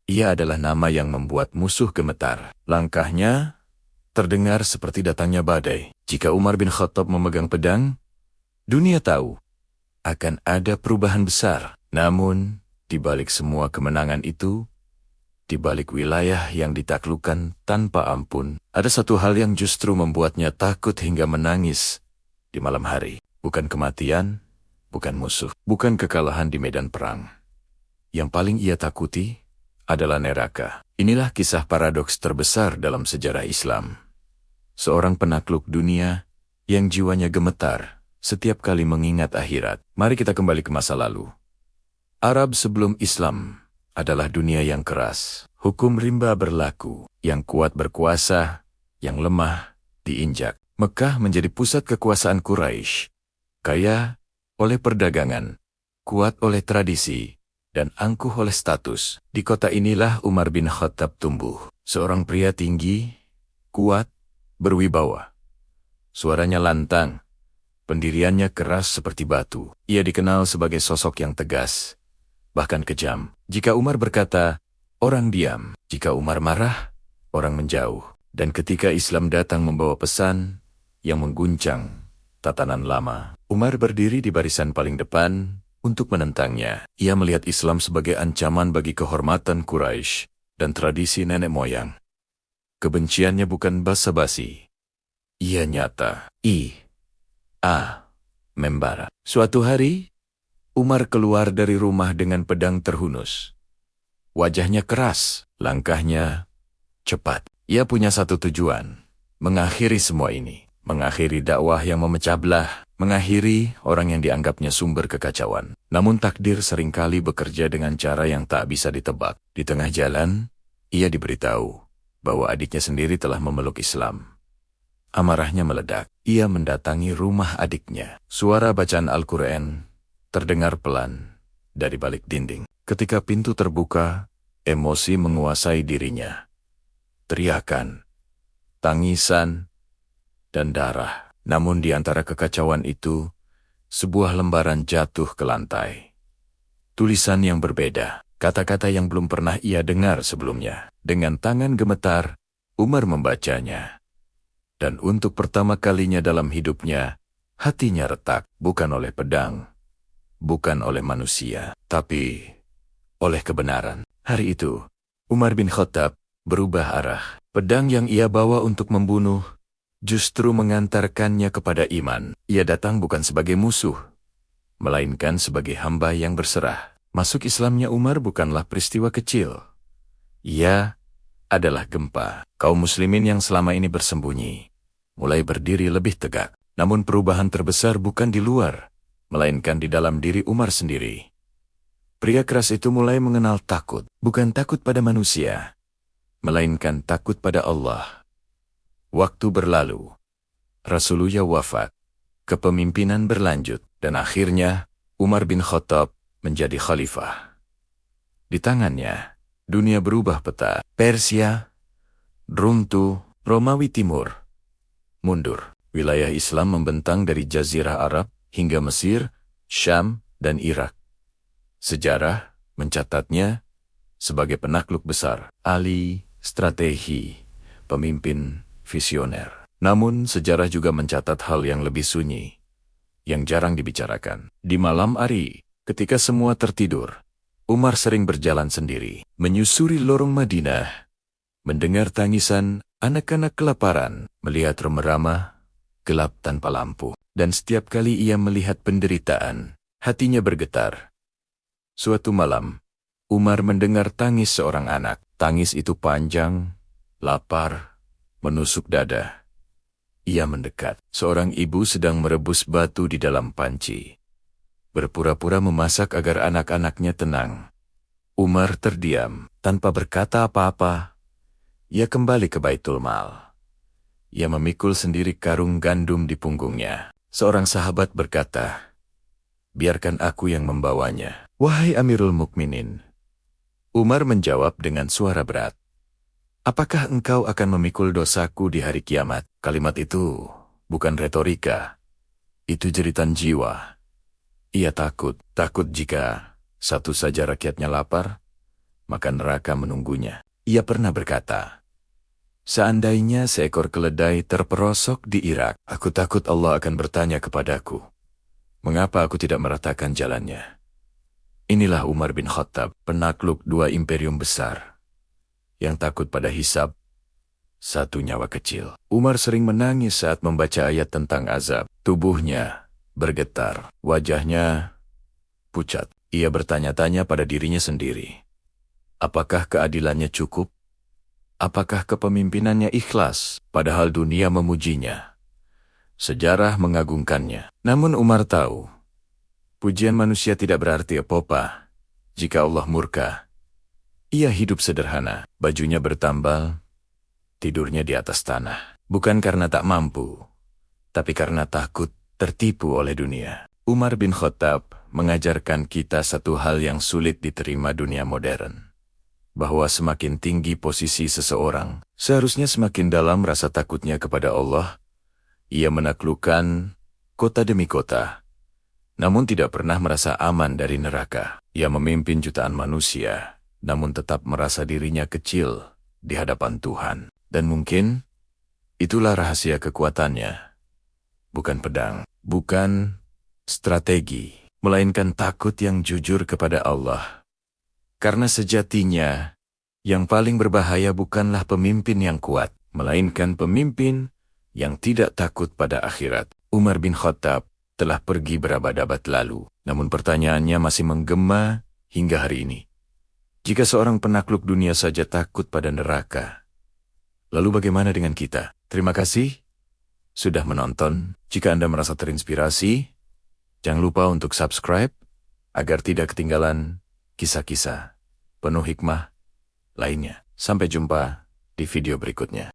Ia adalah nama yang membuat musuh gemetar. Langkahnya terdengar seperti datangnya badai. Jika Umar bin Khattab memegang pedang, dunia tahu akan ada perubahan besar. Namun, di balik semua kemenangan itu, di balik wilayah yang ditaklukkan tanpa ampun, ada satu hal yang justru membuatnya takut hingga menangis di malam hari. Bukan kematian, bukan musuh, bukan kekalahan di medan perang. Yang paling ia takuti adalah neraka. Inilah kisah paradoks terbesar dalam sejarah Islam. Seorang penakluk dunia yang jiwanya gemetar setiap kali mengingat akhirat. Mari kita kembali ke masa lalu. Arab sebelum Islam adalah dunia yang keras. Hukum rimba berlaku, yang kuat berkuasa, yang lemah diinjak. Mekah menjadi pusat kekuasaan Quraisy, kaya oleh perdagangan, kuat oleh tradisi, dan angkuh oleh status. Di kota inilah Umar bin Khattab tumbuh. Seorang pria tinggi, kuat, berwibawa. Suaranya lantang, pendiriannya keras seperti batu. Ia dikenal sebagai sosok yang tegas, bahkan kejam. Jika Umar berkata, orang diam. Jika Umar marah, orang menjauh. Dan ketika Islam datang membawa pesan yang mengguncang tatanan lama, Umar berdiri di barisan paling depan untuk menentangnya. Ia melihat Islam sebagai ancaman bagi kehormatan Quraisy dan tradisi nenek moyang. Kebenciannya bukan basa-basi. Ia nyata. Membara. Suatu hari, Umar keluar dari rumah dengan pedang terhunus. Wajahnya keras, langkahnya cepat. Ia punya satu tujuan, mengakhiri semua ini. Mengakhiri dakwah yang memecah belah, mengakhiri orang yang dianggapnya sumber kekacauan. Namun takdir seringkali bekerja dengan cara yang tak bisa ditebak. Di tengah jalan, ia diberitahu bahwa adiknya sendiri telah memeluk Islam. Amarahnya meledak. Ia mendatangi rumah adiknya. Suara bacaan Al-Quran terdengar pelan dari balik dinding. Ketika pintu terbuka, emosi menguasai dirinya. Teriakan, tangisan, dan darah. Namun di antara kekacauan itu, sebuah lembaran jatuh ke lantai. Tulisan yang berbeda, kata-kata yang belum pernah ia dengar sebelumnya. Dengan tangan gemetar, Umar membacanya. Dan untuk pertama kalinya dalam hidupnya, hatinya retak, bukan oleh pedang, bukan oleh manusia, tapi oleh kebenaran. Hari itu, Umar bin Khattab berubah arah. Pedang yang ia bawa untuk membunuh justru mengantarkannya kepada iman. Ia datang bukan sebagai musuh, melainkan sebagai hamba yang berserah. Masuk Islamnya Umar bukanlah peristiwa kecil. Ia adalah gempa. Kaum muslimin yang selama ini bersembunyi mulai berdiri lebih tegak. Namun perubahan terbesar bukan di luar, melainkan di dalam diri Umar sendiri. Pria keras itu mulai mengenal takut, bukan takut pada manusia, melainkan takut pada Allah. Waktu berlalu, Rasulullah wafat, kepemimpinan berlanjut, dan akhirnya Umar bin Khattab menjadi khalifah. Di tangannya, dunia berubah peta. Persia runtuh, Romawi Timur mundur. Wilayah Islam membentang dari Jazirah Arab hingga Mesir, Syam, dan Irak. Sejarah mencatatnya sebagai penakluk besar, ahli strategi, pemimpin visioner. Namun sejarah juga mencatat hal yang lebih sunyi, yang jarang dibicarakan. Di malam hari, ketika semua tertidur, Umar sering berjalan sendiri, menyusuri lorong Madinah, mendengar tangisan anak-anak kelaparan, melihat roma-rama gelap tanpa lampu. Dan setiap kali ia melihat penderitaan, hatinya bergetar. Suatu malam, Umar mendengar tangis seorang anak. Tangis itu panjang, lapar, menusuk dada. Ia mendekat. Seorang ibu sedang merebus batu di dalam panci, berpura-pura memasak agar anak-anaknya tenang. Umar terdiam, tanpa berkata apa-apa. Ia kembali ke Baitul Mal. Ia memikul sendiri karung gandum di punggungnya. Seorang sahabat berkata, "Biarkan aku yang membawanya, wahai Amirul Mukminin." Umar menjawab dengan suara berat, "Apakah engkau akan memikul dosaku di hari kiamat?" Kalimat itu bukan retorika. Itu jeritan jiwa. Ia takut jika satu saja rakyatnya lapar, maka neraka menunggunya. Ia pernah berkata, "Seandainya seekor keledai terperosok di Irak, aku takut Allah akan bertanya kepadaku, mengapa aku tidak meratakan jalannya?" Inilah Umar bin Khattab, penakluk dua imperium besar, yang takut pada hisab satu nyawa kecil. Umar sering menangis saat membaca ayat tentang azab. Tubuhnya bergetar, wajahnya pucat. Ia bertanya-tanya pada dirinya sendiri, apakah keadilannya cukup? Apakah kepemimpinannya ikhlas, padahal dunia memujinya? Sejarah mengagungkannya. Namun Umar tahu, pujian manusia tidak berarti apa-apa jika Allah murka. Ia hidup sederhana, bajunya bertambal, tidurnya di atas tanah. Bukan karena tak mampu, tapi karena takut tertipu oleh dunia. Umar bin Khattab mengajarkan kita satu hal yang sulit diterima dunia modern, bahwa semakin tinggi posisi seseorang, seharusnya semakin dalam rasa takutnya kepada Allah. Ia menaklukkan kota demi kota, namun tidak pernah merasa aman dari neraka. Ia memimpin jutaan manusia, namun tetap merasa dirinya kecil di hadapan Tuhan. Dan mungkin itulah rahasia kekuatannya. Bukan pedang, bukan strategi, melainkan takut yang jujur kepada Allah. Karena sejatinya, yang paling berbahaya bukanlah pemimpin yang kuat, melainkan pemimpin yang tidak takut pada akhirat. Umar bin Khattab telah pergi berabad-abad lalu, namun pertanyaannya masih menggema hingga hari ini. Jika seorang penakluk dunia saja takut pada neraka, lalu bagaimana dengan kita? Terima kasih sudah menonton. Jika Anda merasa terinspirasi, jangan lupa untuk subscribe agar tidak ketinggalan kisah-kisah penuh hikmah lainnya. Sampai jumpa di video berikutnya.